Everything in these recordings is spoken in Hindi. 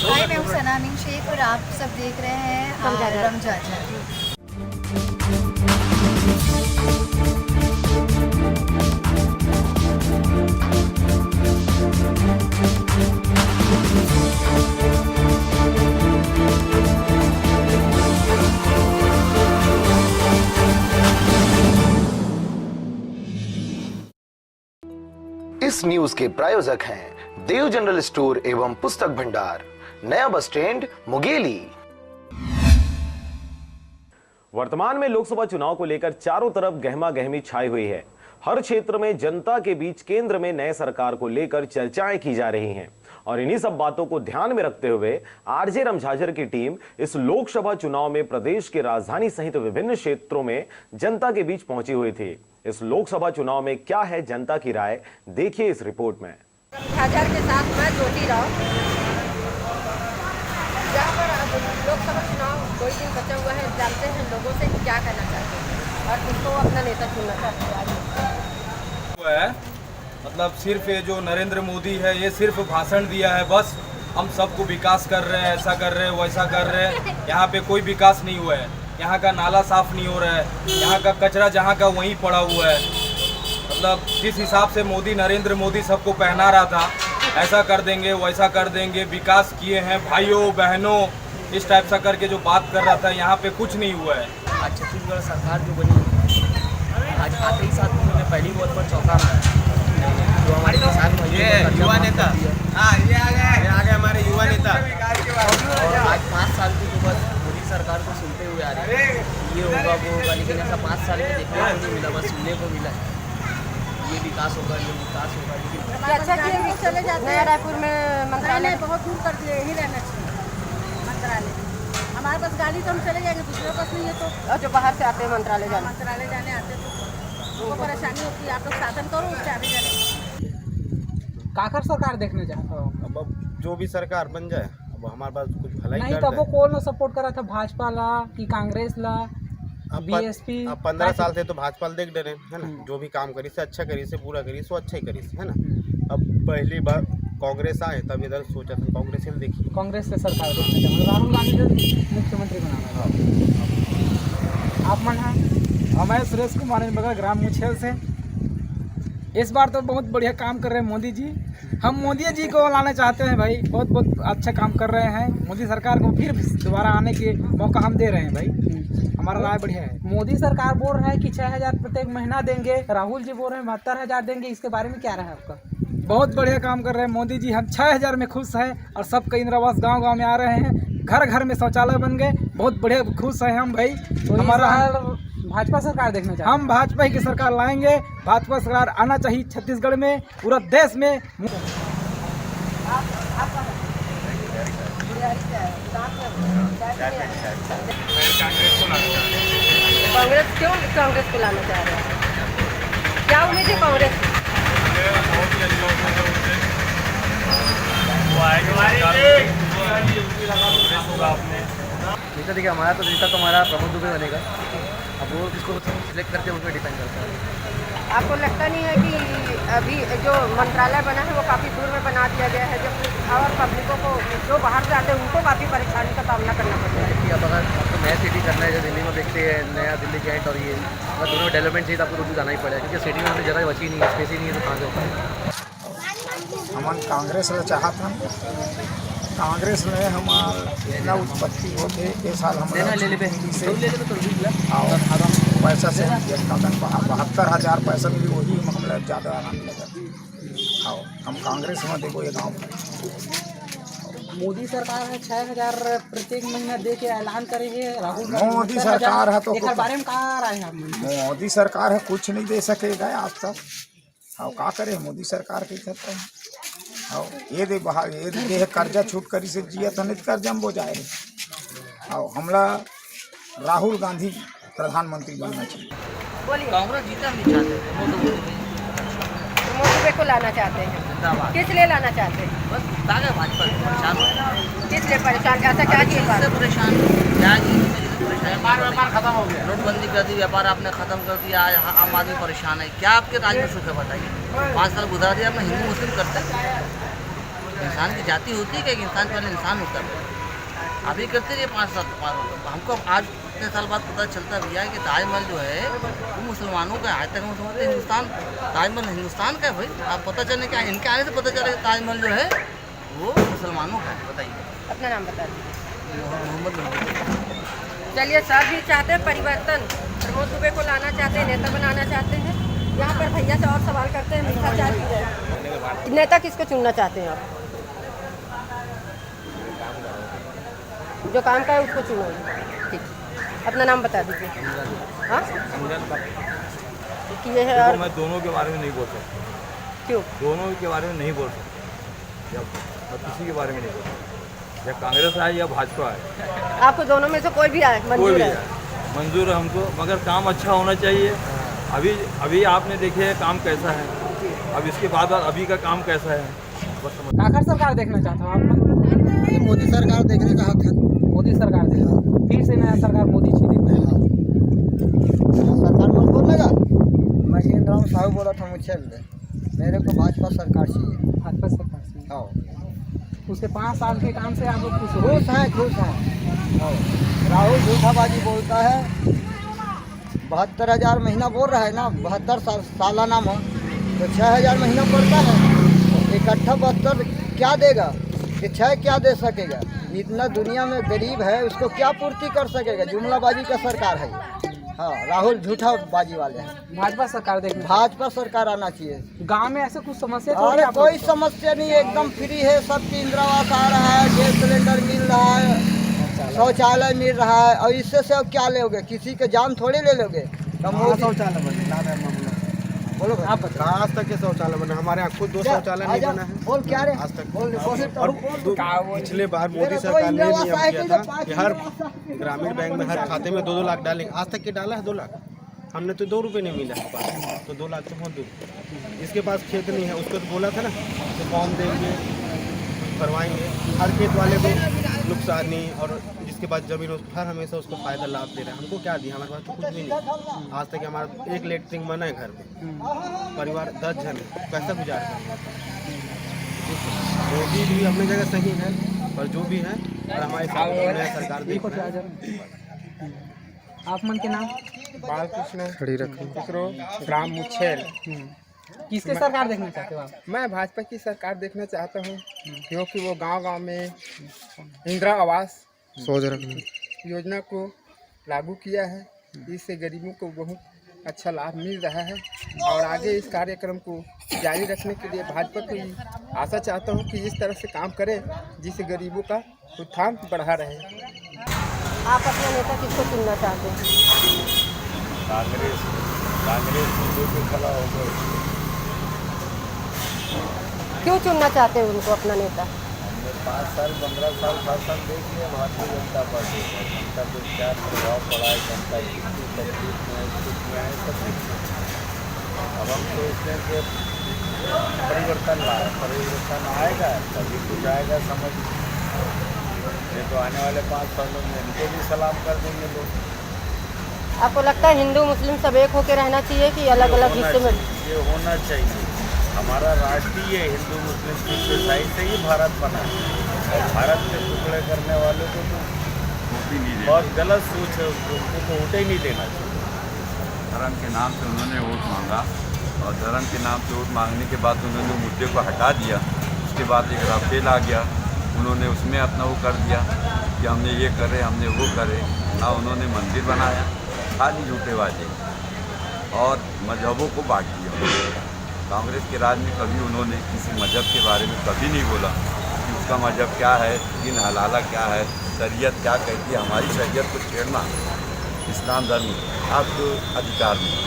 हाय, मैं हूँ सना अमीन शेख और आप सब देख रहे हैं रमजान। इस न्यूज के प्रायोजक हैं देव जनरल स्टोर एवं पुस्तक भंडार, नया बस स्टैंड, मुगेली। वर्तमान में लोकसभा चुनाव को लेकर चारों तरफ गहमा गहमी छाई हुई है। हर क्षेत्र में जनता के बीच केंद्र में नए सरकार को लेकर चर्चाएं की जा रही हैं और इन्हीं सब बातों को ध्यान में रखते हुए आरजे रमझाझर की टीम इस लोकसभा चुनाव में प्रदेश की राजधानी सहित विभिन्न क्षेत्रों में जनता के बीच पहुंची हुई थी। इस लोकसभा चुनाव में क्या है जनता की राय, देखिए इस रिपोर्ट में। रमझाझर के साथ मैं ज्योति राव, यहाँ पर लोकसभा चुनाव 2 दिन बचा हुआ है। जानते हैं लोगों से क्या कहना चाहते हैं और किसको अपना नेता चुनना चाहते हैं। मतलब सिर्फ ये जो नरेंद्र मोदी है ये सिर्फ भाषण दिया है, बस हम सबको विकास कर रहे हैं, ऐसा कर रहे हैं, वैसा कर रहे हैं। यहाँ पे कोई विकास नहीं हुआ है, यहाँ का नाला साफ नहीं हो रहा है, यहाँ का कचरा जहाँ का वहीं पड़ा हुआ है। मतलब जिस हिसाब से नरेंद्र मोदी सबको पहना रहा था, ऐसा कर देंगे वैसा कर देंगे, विकास किए हैं भाइयों बहनों, इस टाइप सा करके जो बात कर रहा था, यहाँ पे कुछ नहीं हुआ है। आज छत्तीसगढ़ सरकार जो बनी, आज आते ही साथ उन्होंने पहली वोट पर चौंका जो हमारे किसान युवा नेता, हाँ ये आ गए हमारे युवा नेता। आज 5 साल की जो बस मोदी सरकार को सुनते हुए आ रहे हैं, ये होगा वो होगा, लेकिन ऐसा 5 साल में देखने को नहीं मिला, बस सुनने को मिला ये विकास होगा, ये विकास होगा। लेकिन अच्छा कि चले जाते हैं रायपुर में मंत्रालय बहुत दूर कर दिए, यही रहना चाहिए मंत्रालय। हमारे पास गाड़ी तो हम चले जाएंगे, दूसरे पास नहीं है तो जो बाहर से आते हैं मंत्रालय जाने आते हैं तो परेशानी होती है। आप लोग साधन करो, उससे आगे जाने। काकर सरकार देखने जाता हो? अब जो भी सरकार बन जाए, अब हमारे पास कुछ भलाई नहीं, तब वो कौन सपोर्ट कर रहा था, भाजपा ला कि कांग्रेस ला, बीएसपी? अब 15 साल से तो भाजपा देख डरे है ना, जो भी काम करी से अच्छा करी से पूरा करी सो अच्छा ही करी से, है ना। अब पहली बार कांग्रेस आए तब इधर सोचा था कांग्रेस से देखिए, कांग्रेस से सरकार देखने जाए, राहुल गांधी से मुख्यमंत्री बनाना। आप मन है? मैं सुरेश कुमार बगल ग्राम मुछेल से। इस बार तो बहुत बढ़िया काम कर रहे हैं मोदी जी, हम मोदी जी को लाना चाहते हैं भाई, बहुत बहुत अच्छा काम कर रहे हैं। मोदी सरकार को फिर दोबारा आने के मौका हम दे रहे हैं भाई, हमारा राय बढ़िया है। मोदी सरकार बोल रहा है कि 6,000 प्रत्येक महीना देंगे, राहुल जी बोल रहे हैं 72,000 देंगे, इसके बारे में क्या रहा है आपका? बहुत बढ़िया काम कर रहे हैं मोदी जी, हम 6,000 में खुश हैं और सबका इंदिरा आवास गाँव में आ रहे हैं, घर घर में शौचालय बन गए, बहुत बढ़िया खुश हैं हम भाई। तो हमारा भाजपा सरकार देखना चाहते हैं, हम भाजपा की सरकार लाएंगे, भाजपा सरकार आना चाहिए छत्तीसगढ़ में, पूरा देश में। कांग्रेस क्यों कांग्रेस को लाना चाह रहे हैं? क्या उम्मीद है कांग्रेस की? नेता देखिए, हमारा तो नेता तो हमारा प्रमोद दुबे बनेगा, अब वो किसको सिलेक्ट करते हैं उसमें डिपेंड करता है। आपको लगता नहीं है कि अभी जो मंत्रालय बना है वो काफ़ी दूर में बना दिया गया है, जब और पब्लिकों को जो बाहर से आते हैं उनको काफ़ी परेशानी का सामना करना पड़ता है? कि अब अगर आपको नया सिटी करना है, जो दिल्ली में देखते हैं नया दिल्ली गेट, और ये अगर दोनों डेवलपमेंट चाहिए तो आपको दूर जाना ही पड़ेगा, क्योंकि सिटी में हमें जगह बची नहीं है, स्पेस ही नहीं है, तो कहाँ से हो पाएगा। हम कांग्रेस में चाहत हम, कांग्रेस में हमार इतना उत्पत्ति होते ये साल हम पैसा से 72,000 पैसा मिली, वही हमारा ज़्यादा आराम लगा। आओ हम कांग्रेस में देखो ये गाँव में मोदी सरकार है 6,000 प्रत्येक महीना दे के ऐलान करेंगे, राहुल मोदी सरकार है तो एक बारे में कहा रहे हैं? मोदी सरकार है, कुछ नहीं दे सकेगा आज तक। हाँ का करे मोदी सरकार के कहते हैं, हाँ ये दे बहा ये दे कर्जा छूट करी से जिया तो नहीं कर्जा में वो जाए। हाँ हमला राहुल गांधी प्रधानमंत्री बनना चाहिए। बोलिए। कांग्रेस जीता नहीं चाहते, मोदी को लाना चाहते हैं, किस लिए लाना चाहते हैं? बस भाजपा परेशान हो, किस लिए परेशान? ऐसा क्या किए? परेशान क्या व्यापार खत्म हो गया, नोटबंदी कर दी, व्यापार आपने खत्म कर दिया, आज आम आदमी परेशान है। क्या आपके राज्य में सुख है बताइए? 5 साल गुजार दिया आपने, हिंदू मुस्लिम करते हैं, इंसान की जाति होती है कि एक इंसान पहले इंसान होता है। अभी करते रहिए 5 साल पार हो गए। हमको आज इतने साल बाद पता चलता भैया कि ताजमहल जो है वो मुसलमानों का है। आज तक हम समझते हिंदुस्तान ताजमहल हिंदुस्तान का है भाई। आप पता चलने क्या इनके आने से पता चले ताजमहल जो है वो मुसलमानों का है। बताइए अपना नाम बता दीजिए। मोहम्मद नबी। चलिए सब भी चाहते हैं परिवर्तन, प्रमोद दुबे को लाना चाहते हैं, नेता बनाना चाहते हैं। यहाँ पर भैया से और सवाल करते हैं, मीठा चाय पी रहे हैं। नेता किसको चुनना चाहते हैं आप? जो काम का है उसको चुनोगे। ठीक, अपना नाम बता दीजिए। हाँ कि ये है और मैं दोनों के बारे में नहीं बोल सकता। क्यों? दोनों के बारे में नहीं बोल सकता। जब मैं किसी के बारे में नहीं बोल सकता, या कांग्रेस आए या भाजपा आए। आपको दोनों में से कोई भी आए कोई मंजूर भी है? आए मंजूर है हमको, मगर काम अच्छा होना चाहिए। अभी आपने देखे काम कैसा है, अब इसके बाद अभी का काम कैसा है बस समझ। काखर सरकार देखना चाहता हूँ आप? मोदी सरकार देखने का हक है। मोदी सरकार देखा, फिर से नया सरकार मोदी जी देखना है। सरकार मत बोलेगा। मैं इंद्राम साहू बोला था मुझे, मेरे को भाजपा सरकार चाहिए। भाजपा सरकार से हाँ, उसके 5 साल के काम से आप लोग खुश हो? खुश हैं, खुश हैं। हाँ, राहुल झूठाबाजी बोलता है। 72,000 महीना बोल रहा है ना, 72 सालाना हो तो 6,000 महीना पड़ता है। इकट्ठा 72 क्या देगा? कि 6 क्या दे सकेगा? इतना दुनिया में गरीब है, उसको क्या पूर्ति कर सकेगा? जुमलाबाजी का सरकार है। हाँ, राहुल झूठाबाजी वाले हैं। भाजपा सरकार देखना, भाजपा सरकार आना चाहिए। गांव में ऐसे कुछ समस्या तो अरे नहीं आप कोई लोग को? समस्या नहीं, एकदम फ्री है। सबकी इंदिरा आवास आ रहा है, गैस सिलेंडर मिल रहा है, शौचालय मिल रहा है। और इससे से अब क्या लोगे? किसी के जान थोड़ी ले लोगे। शौचालय बने बोलो आप बताओ। आज तक के शौचालय बने, हमारे यहाँ खुद 2 शौचालय नहीं बना है बोल क्या रे? आज तक। बोल और पिछले बार मोदी सरकार ने नियम किया था कि हर ग्रामीण बैंक में हर खाते में 2-2 लाख डालेंगे। आज तक के डाला है 2 लाख। हमने तो 2 रुपये नहीं मिला है पास, तो 2 लाख तो बहुत दूर। इसके पास खेत नहीं है, उसको तो बोला था ना तो फॉर्म देंगे, करवाएंगे। हर खेत वाले को नुकसानी, और जिसके पास जमीन हर हमेशा उसको फ़ायदा लाभ दे रहा है। हमको क्या दिया? हमारे पास तो कुछ भी नहीं। आज तक हमारा 1 लेटरिन बना है घर में, परिवार 10 जन है, कैसा गुजार है? मोदी भी अपनी जगह सही है, पर जो भी है और हमारे साथ नया सरकार देख रहा है। आप मन के नाम? बालकृष्ण खड़ी रखो ग्राम मुछेल। किसके सरकार देखना चाहते हो आप? मैं भाजपा की सरकार देखना चाहता हूँ, क्योंकि वो गांव-गांव में इंदिरा आवास योजना को लागू किया है। इससे गरीबों को बहुत अच्छा लाभ मिल रहा है। और आगे इस कार्यक्रम को जारी रखने के लिए भाजपा को आशा चाहता हूँ कि इस तरह से काम करे जिससे गरीबों का उत्थान बढ़ा रहे। आप अपना नेता किसको चुनना चाहते हैं? कांग्रेस पे खड़ा हो गए। क्यों चुनना चाहते हैं उनको अपना नेता? हमने 5 साल 15 साल शासन देख लिया भारतीय जनता पार्टी का। जनता पे क्या प्रभाव पड़ा है, जनता कितनी तकलीफ में है, सुख में है, सब देखते। अब हम सोचते हैं कि परिवर्तन लाए, परिवर्तन आएगा तभी कुछ आएगा समझ। ये तो आने वाले 5 सालों में इनको भी सलाम कर देंगे लोग। आपको लगता है हिंदू मुस्लिम सब एक होकर रहना चाहिए कि अलग अलग हिस्से में? ये होना चाहिए। हमारा राष्ट्रीय हिंदू मुस्लिम सिख ईसाई से ही भारत बना है। और भारत के टुकड़े करने वालों को तो बहुत गलत सोच है, उनको तो वोट ही नहीं देना चाहिए। धर्म के नाम से उन्होंने वोट मांगा, और धर्म के नाम से वोट मांगने के बाद उन्होंने मुद्दे को हटा दिया। उसके बाद एक राफेल आ गया, उन्होंने उसमें अपना वो कर दिया कि हमने ये करे, हमने वो करे। ना उन्होंने मंदिर बनाया, खाली झूठे वादे, और मजहबों को बांट दिया। कांग्रेस के राज में कभी उन्होंने किसी मजहब के बारे में कभी नहीं बोला कि उसका मजहब क्या है, दिन हलाला क्या है, शरीयत क्या कहती है। हमारी शरीयत को छेड़ना इस्लाम धर्म आपको अधिकार नहीं।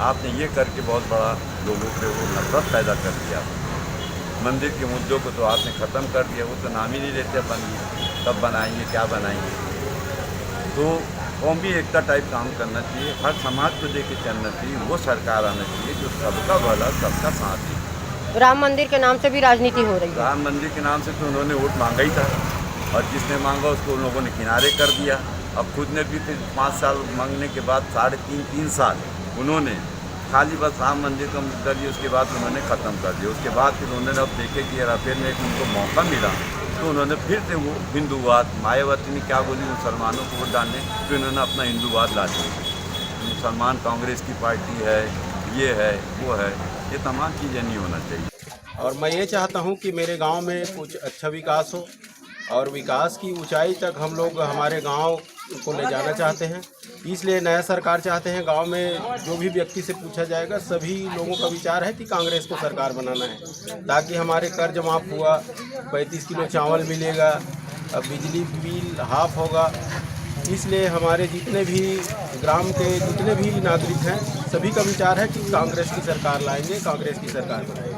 आपने ये करके बहुत बड़ा लोगों पे वो नफरत पैदा कर दिया। मंदिर के मुद्दों को तो आपने ख़त्म कर दिया, वो तो नाम ही नहीं लेते अपन कब बनाएंगे, क्या बनाएंगे। तो कौमी एकता टाइप काम करना चाहिए, हर समाज को देके चलना चाहिए। वो सरकार आना चाहिए जो सबका भला, सबका साथ है। राम मंदिर के नाम से भी राजनीति हो रही है। राम मंदिर के नाम से तो उन्होंने वोट मांगा ही था, और जिसने मांगा उसको उन लोगों ने किनारे कर दिया। अब खुद ने भी 5 साल मांगने के बाद 3.5 साल उन्होंने खाली बस राम मंदिर का मुद्दा लिए, उसके बाद उन्होंने ख़त्म कर दिया। उसके बाद फिर उन्होंने अब देखे कि राफेल में एक उनको मौका मिला तो उन्होंने फिर से वो हिंदूवाद, मायावती ने क्या बोली, मुसलमानों को वोट डालने, फिर उन्होंने अपना हिंदूवाद ला दिया। मुसलमान कांग्रेस की पार्टी है, ये है, वो है, ये तमाम चीज़ें नहीं होना चाहिए। और मैं ये चाहता हूँ कि मेरे गांव में कुछ अच्छा विकास हो और विकास की ऊंचाई तक हम लोग हमारे गांव को ले जाना चाहते हैं। इसलिए नया सरकार चाहते हैं। गांव में जो भी व्यक्ति से पूछा जाएगा सभी लोगों का विचार है कि कांग्रेस को सरकार बनाना है, ताकि हमारे कर्ज माफ़ हुआ, 35 किलो चावल मिलेगा, अब बिजली बिल हाफ होगा। इसलिए हमारे जितने भी ग्राम के जितने भी नागरिक हैं सभी का विचार है कि कांग्रेस की सरकार लाएंगे, कांग्रेस की सरकार बनाएंगे।